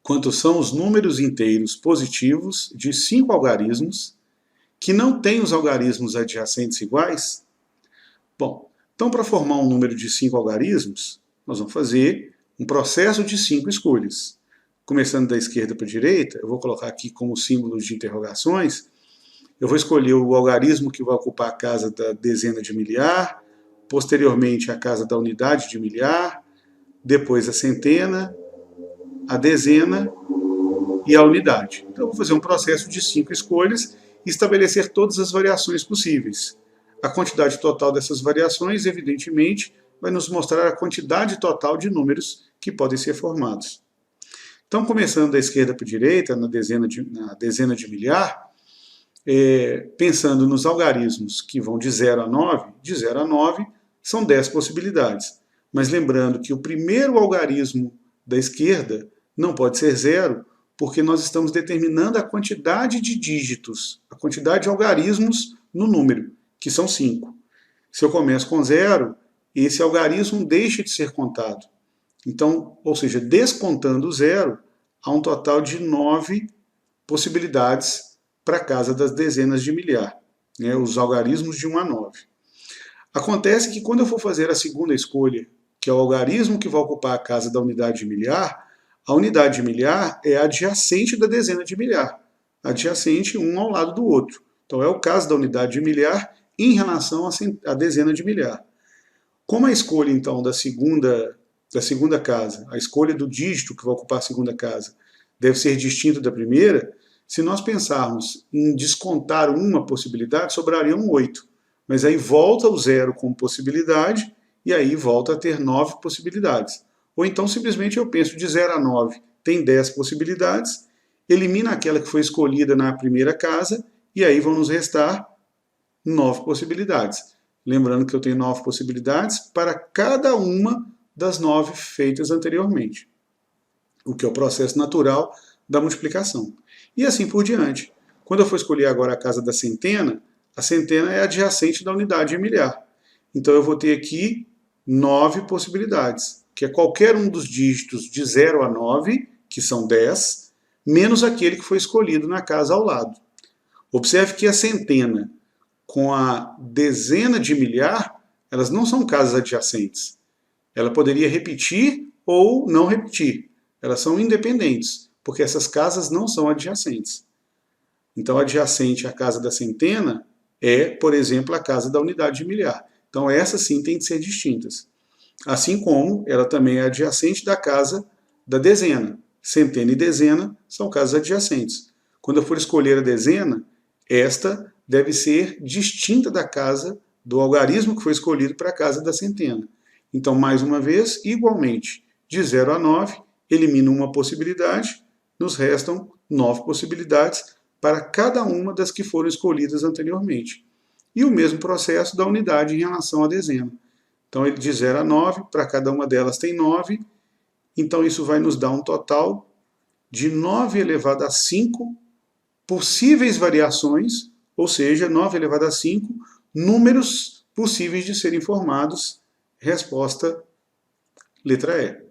quantos são os números inteiros positivos de 5 algarismos que não têm os algarismos adjacentes iguais? Bom, então para formar um número de 5 algarismos, nós vamos fazer um processo de 5 escolhas. Começando da esquerda para a direita, eu vou colocar aqui como símbolo de interrogações, eu vou escolher o algarismo que vai ocupar a casa da dezena de milhar, posteriormente a casa da unidade de milhar, depois a centena, a dezena e a unidade. Então eu vou fazer um processo de 5 escolhas e estabelecer todas as variações possíveis. A quantidade total dessas variações, evidentemente, vai nos mostrar a quantidade total de números que podem ser formados. Então, começando da esquerda para a direita, na dezena de milhar, pensando nos algarismos que vão de 0 a 9, de 0 a 9 são 10 possibilidades. Mas lembrando que o primeiro algarismo da esquerda não pode ser 0, porque nós estamos determinando a quantidade de dígitos, a quantidade de algarismos no número, que são 5. Se eu começo com 0, esse algarismo deixa de ser contado. Então, ou seja, descontando o 0, há um total de 9 possibilidades para a casa das dezenas de milhar, né, os algarismos de 1 a 9. Acontece que quando eu for fazer a segunda escolha, que é o algarismo que vai ocupar a casa da unidade de milhar, a unidade de milhar é adjacente da dezena de milhar, adjacente um ao lado do outro. Então é o caso da unidade de milhar em relação à dezena de milhar. Como a escolha, então, da segunda casa, a escolha do dígito que vai ocupar a segunda casa, deve ser distinta da primeira, se nós pensarmos em descontar uma possibilidade, sobrariam 8. Mas aí volta o 0 como possibilidade, e aí volta a ter 9 possibilidades. Ou então, simplesmente, eu penso de 0 a 9 tem 10 possibilidades, elimina aquela que foi escolhida na primeira casa, e aí vão nos restar 9 possibilidades. Lembrando que eu tenho 9 possibilidades para cada uma das 9 feitas anteriormente, o que é o processo natural da multiplicação. E assim por diante. Quando eu for escolher agora a casa da centena, a centena é adjacente da unidade de milhar. Então eu vou ter aqui 9 possibilidades, que é qualquer um dos dígitos de 0 a 9, que são 10, menos aquele que foi escolhido na casa ao lado. Observe que a centena com a dezena de milhar, elas não são casas adjacentes. Ela poderia repetir ou não repetir. Elas são independentes, porque essas casas não são adjacentes. Então, adjacente à casa da centena é, por exemplo, a casa da unidade de milhar. Então, essas sim têm de ser distintas. Assim como ela também é adjacente da casa da dezena. Centena e dezena são casas adjacentes. Quando eu for escolher a dezena, esta deve ser distinta da casa do algarismo que foi escolhido para a casa da centena. Então, mais uma vez, igualmente, de 0 a 9, elimino uma possibilidade, nos restam 9 possibilidades para cada uma das que foram escolhidas anteriormente. E o mesmo processo da unidade em relação à dezena. Então, de 0 a 9, para cada uma delas tem 9, então isso vai nos dar um total de 9 elevado a 5 possíveis variações, ou seja, 9 elevado a 5 números possíveis de serem formados. Resposta, letra E.